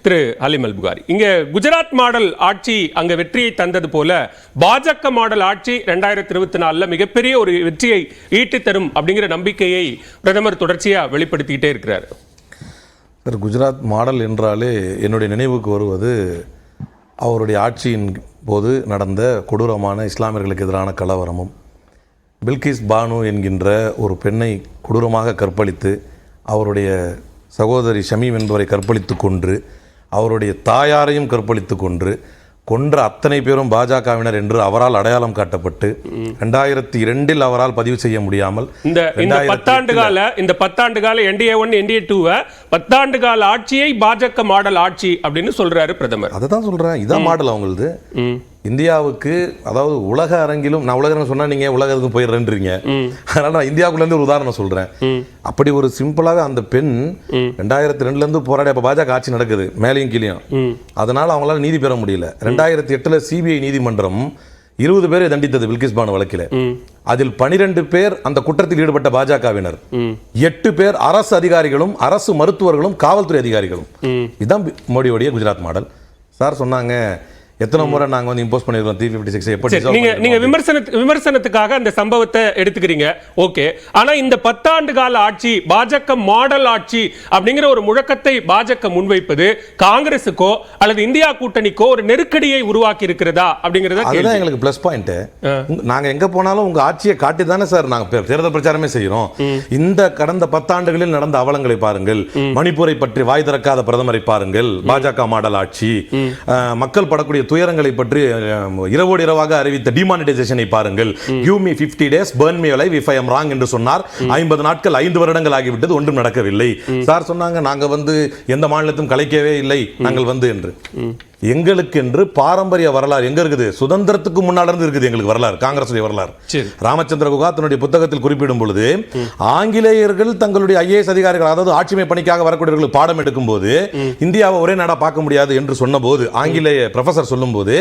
திரு ஹலீம் அல் புகாரி, இங்க குஜராத் மாடல் ஆட்சி அங்க வெற்றியை தந்தது போல பாஜக மாடல் ஆட்சி 2024 மிகப்பெரிய ஒரு வெற்றியை ஈட்டி தரும் அப்படிங்கிற நம்பிக்கையை பிரதமர் தொடர்ச்சியா வெளிப்படுத்திக்கிட்டே இருக்கிறார். குஜராத் மாடல் என்றாலே என்னுடைய நினைவுக்கு வருவது அவருடைய ஆட்சியின் போது நடந்த கொடூரமான இஸ்லாமியர்களுக்கு எதிரான கலவரமும், பில்கிஸ் பானு என்கின்ற ஒரு பெண்ணை கொடூரமாக கற்பழித்து அவருடைய சகோதரி ஷமீம் என்பவரை கற்பழித்து கொன்று அவருடைய தாயாரையும் கற்பழித்து கொன்ற அத்தனை பேரும் பாஜகவினர் என்று அவரால் அடையாளம் காட்டப்பட்டு 2002 அவரால் பதிவு செய்ய முடியாமல் இந்த பத்தாண்டு கால NDA 1 NDA 2 பத்தாண்டு கால ஆட்சியை பாஜக மாடல் ஆட்சி அப்படின்னு சொல்றாரு பிரதமர். அதை தான் சொல்றேன், இதான் மாடல் அவங்களது. இந்தியாவுக்கு, அதாவது உலக அரங்கிலும், நான் உலக அரங்கு சொன்னா நீங்க உலகத்துக்கு போயிடுறேன்றீங்க, அதனால நான் இந்தியாவுக்குள்ள இருந்து ஒரு உதாரணம் சொல்றேன். அப்படி ஒரு சிம்பிளாக அந்த பெண் 2002 இருந்து போராடி அப்ப பாஜக ஆட்சி நடக்குது மேலையும் கீழையும், அதனால அவங்களால நீதி பெற முடியல. 2008 சிபிஐ நீதிமன்றம் 20 பேரை தண்டித்தது பில்கிஸ் பானு வழக்கில். அதில் 12 பேர் அந்த குற்றத்தில் ஈடுபட்ட பாஜகவினர், 8 பேர் அரசு அதிகாரிகளும் அரசு மருத்துவர்களும் காவல்துறை அதிகாரிகளும். இதுதான் மோடியோடைய குஜராத் மாடல். சார் சொன்னாங்க எத்தனை முறை நாங்க வந்து இம்போஸ் பண்ணிருக்கோம் 356. எப்படி நீங்க விமர்சனத்துக்காக அந்த சம்பவத்தை எடுத்துக்கிறீங்க, ஓகே. ஆனா இந்த 10 ஆண்டு கால ஆட்சி பாஜக மாடல் ஆட்சி அப்படிங்கிற ஒரு முழக்கத்தை பாஜக முன்வைப்பது காங்கிரசுக்கோ அல்லது இந்தியா கூட்டணிக்கோ ஒரு நெருக்கடியை உருவாக்கி இருக்கிறதா அப்படிங்கறத அதுதான் எங்களுக்கு பிளஸ் பாயிண்ட். நாங்க எங்க போனாலும் உங்க ஆட்சியை காட்டி தானே சார் நாங்க தேர்தல் பிரச்சாரமே செய்யறோம். இந்த கடந்த 10 ஆண்டுகளில் நடந்த அவலங்களை பாருங்கள், மணிப்பூரை பற்றி வாய் திறக்காத பிரதமரை பாருங்கள், பாஜக மாடல் ஆட்சி, மக்கள் படக்கூடிய துயரங்களை பற்றி இரவோடு இரவாக அறிவித்த டிமானிட்டைசேஷனை பாருங்கள். Give me 50 days, burn me alive if I am wrong என்று சொன்னார். 50 நாட்கள் 5 வருடங்கள் ஆகிவிட்டது, ஒன்றும் நடக்கவில்லை. சார் சொன்னாங்க நாங்க வந்து எந்த மாநிலத்தும் கலைக்கவே இல்லை நாங்கள் வந்து என்று. எங்களுக்கு என்று பாரம்பரிய வரலாறு எங்க இருக்குது? சுதந்திரத்துக்கு முன்னால இருந்து இருக்குது எங்களுக்கு வரலாறு, காங்கிரஸ் வரலாறு. ராமச்சந்திர குகா தன்னுடைய புத்தகத்தில் குறிப்பிடும் பொழுது ஆங்கிலேயர்கள் தங்களுடைய IAS அதிகாரிகள், அதாவது ஆட்சிமை பணிக்காக வரக்கூடியவர்களுக்கு பாடம் எடுக்கும் போது இந்தியாவை ஒரே நாடா பார்க்க முடியாது என்று சொன்ன போது, ஆங்கிலேய ப்ரொஃபசர் சொல்லும் போது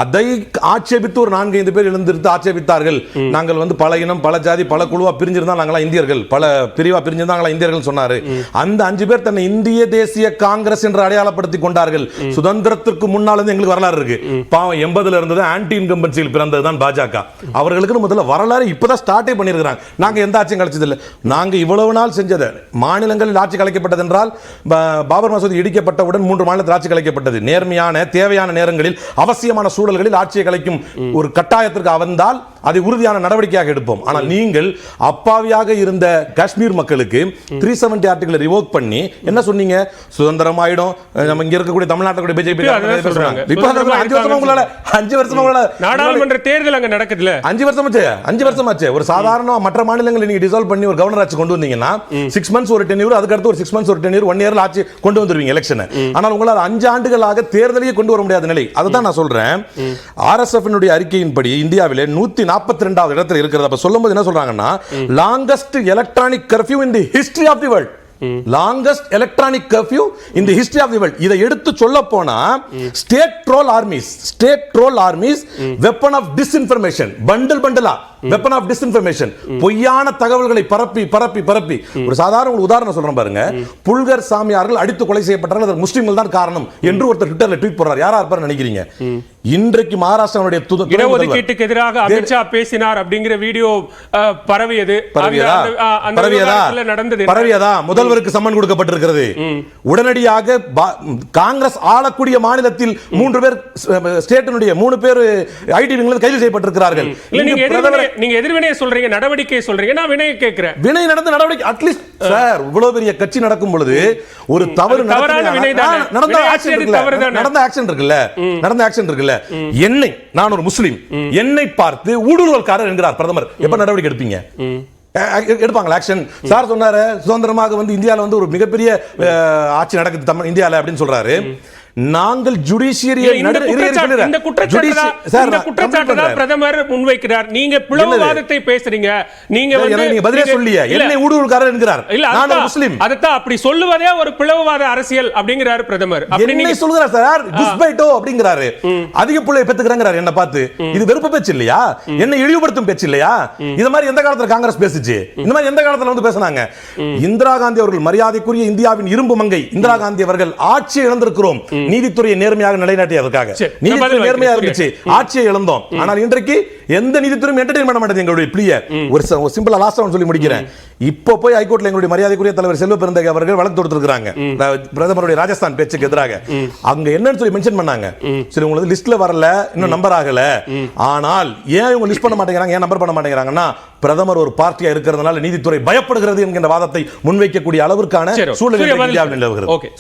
அதை ஆட்சேபித்து ஒரு 4-5 பேர் எழுந்திருத்து ஆட்சேபித்தார்கள். நாங்கள் வந்து பல இனம் பல ஜாதி பல குழுவா பிரிஞ்சிருந்தா நாங்களா இந்தியர்கள், பல பிரிவா பிரிஞ்சிருந்தா நாங்களா இந்தியர்கள் சொன்னாரு. அந்த 5 பேர் தன்னை இந்திய தேசிய காங்கிரஸ் என்று அடையாளப்படுத்தி கொண்டார்கள். சுதந்திரத்திற்கு முன்னால இருந்து எங்களுக்கு வரலாறு இருக்கு. பாவம் 80ல இருந்தது ஆன்டி இன்கம்பன்சியில் பிறந்ததுதான் பாஜக. அவர்களுக்கு முதல்ல வரலாறு இப்பதான் ஸ்டார்ட்டே பண்ணிருக்காங்க. நாங்க எந்த ஆட்சியும் கலைச்சது இல்லை. நாங்க இவ்வளவு நாள் செஞ்சது, மாநிலங்களில் ஆட்சி கலைக்கப்பட்டது என்றால் பாபர் மசூதி இடிக்கப்பட்டவுடன் 3 மாநிலத்தில் ஆட்சி கலைக்கப்பட்டது. நேர்மையான தேவையான நேரங்களில் அவசியமான சூழல்களில் ஆட்சியை கலைக்கும் ஒரு கட்டாயத்திற்கு வந்தால் அதை உறுதியான நடவடிக்கையாக எடுப்போம். ஆனால் நீங்கள் அப்பாவியாக இருந்த காஷ்மீர் மக்களுக்கு 370 ஆர்டிகிளை ரிவோக் பண்ணி என்ன சொன்னீங்க? சுதந்திரம் ஆயிடும், நம்ம இங்க இருக்கக்கூடிய தமிழ்நாட்டுடைய பிஜேபி நாடாளுமன்ற தேர்தல் அங்க நடக்குதுல 5 வருஷமாச்சு. ஒரு சாதாரண மற்ற மாநிலங்களை நீங்க டிசால்வ் பண்ணி ஒரு கவர்னர் ஆட்சி கொண்டு வந்தீங்கன்னா 6 months ஒரு டென்யூர், அதுக்கு அடுத்து ஒரு 6 months ஒரு டென்யூர், 1 year ஆட்சி கொண்டு வந்துருவீங்க எலெக்ஷன். ஆனால் உங்களால் 5 ஆண்டுகளாக தேர்தலையே கொண்டு வர முடியாத நிலை. அதுதான் நான் சொல்றேன். RSF அறிக்கையின்படி இந்தியாவிலே 142வது இடத்துல இருக்கிறது. அப்ப சொல்லும்போது என்ன சொல்றாங்கன்னா, longest electronic curfew in the history of the world. Longest electronic curfew in the history of the world. இதை எடுத்து சொல்ல போனா state troll armies weapon of disinformation, பண்டலா வெப்பன் ஆஃப் டிஸ்இன்ஃபர்மேஷன், பொய்யான தகவல்களை பரப்பி ஒரு சாதாரண உதாரணம் சொல்றேன் பாருங்க. புல்கர் சாமியார்கள் அடித்து கொலை செய்யப்பட்டார்கள், அது முஸ்லிம்கள் தான் காரணம் என்று ஒருத்தர் ட்விட்டர்ல ட்வீட் போடுறார். யாரா இருப்பார் நினைக்கிறீங்க? இன்றைக்கு மகாராஷ்டிராவுடைய இடஒதுக்கீட்டுக்கு எதிராக அமித்ஷா பேசினார் அப்படிங்கிற வீடியோ பரவியதா? முதல்வருக்கு சம்மன் கொடுக்கப்பட்டிருக்கிறது. உடனடியாக காங்கிரஸ் ஆளக்கூடிய மாநிலத்தில் 3 பேர் ஸ்டேட்டினுடைய 3 பேர் ஐடி விங்கில் கைது செய்யப்பட்டிருக்கிறார்கள். நீங்க எதிர்வினையை சொல்றீங்க, நடவடிக்கை சொல்றீங்க, நான் வினையை கேட்கிறேன். வினை நடந்த நடவடிக்கை அட்லீஸ்ட் சார், இவ்வளவு பெரிய கட்சி நடக்கும் பொழுது ஒரு தவறு நடந்த ஆக்ஷன் இருக்குல்ல. என்னை, நான் ஒரு முஸ்லிம், என்னை பார்த்து ஊடுருவல்காரர் என்கிறார் பிரதமர். எப்ப நடவடிக்கை எடுப்பீங்க? எடுப்பாங்களா ஆக்ஷன்? சார் சொன்னாரு சுதந்திரமாக வந்து இந்தியாவில் வந்து ஒரு மிகப்பெரிய ஆட்சி நடக்குது இந்தியாவில் அப்படின்னு சொல்றாரு. நாங்கள் ஜுடிஷியரி இந்த குற்றச்சாட்டு தான் பிரதமர் முன்வைக்கிறார். நீங்க பிளவுவாதத்தை பேசுறீங்க. நீங்க நீங்க பதிலே சொல்லியா என்னை ஊடுருவல்காரர் என்கிறார். நான் ஒரு முஸ்லிம். அதத்தான் அப்படி சொல்லுவதே ஒரு பிளவுவாத அரசியல் அப்படிங்கிறாரு பிரதமர். அப்படி நீங்க சொல்லுகிறார் சார். குஸ்பைட்டோ அப்படிங்கிறாரு. அதிக புள்ளையை பெத்துக்கறாங்கறாரு என்ன பார்த்து. இது வெறுப்பு பேச்சு இல்லையா? என்ன இழிவுபடுத்தும் பேச்சு இல்லையா? இந்த மாதிரி எந்த காலத்துல காங்கிரஸ் பேசுச்சு? இந்த மாதிரி எந்த காலத்துல வந்து பேசுனாங்க? இந்திரா காந்தி அவர்கள், மரியாதைக்குரிய இந்தியாவின் இரும்பு மங்கை இந்திரா காந்தி அவர்கள், ஆட்சியை இழந்திருக்கிறோம், நீதித்துறையை நேர்மையாக நிலைநாட்டியதற்காக. நீதித்துறை நேர்மையாக இருந்துச்சு, ஆட்சியை இழந்தோம். ஆனால் இன்றைக்கு எந்த நீதித்துறையும் என்டர்டெயின் பண்ண மாட்டேங்குது எங்களுடைய பிளிய. ஒரு சிம்பிளா லாஸ்ட் சொல்லி முடிக்கிறேன். இப்போ போய் ஹைகோர்ட்ல எங்களுடைய மரியாதைக்குரிய தலைவர் செல்வ பெருந்தகை அவர்கள் வழக்கு தொடுத்திருக்காங்க பிரதமருடைய ராஜஸ்தான் பேச்சுக்கு எதிராக. அங்க என்னன்னு சொல்லி மென்ஷன் பண்ணாங்க. சரி, உங்களுக்கு லிஸ்ட்ல வரல, இன்னும் நம்பர் ஆகல. ஆனால் ஏன் இவங்க லிஸ்ட் பண்ண மாட்டேங்கிறாங்க, ஏன் நம்பர் பண்ண மாட்டேங்கிறாங்கன்னா பிரதமர் ஒரு பார்ட்டியா இருக்கிறதுனால நீதித்துறை பயப்படுகிறது என்கிற வாதத்தை முன்வைக்கக்கூடிய அளவிற்கான சூழ்நிலை இந்தியாவில் நிலவுகிறது.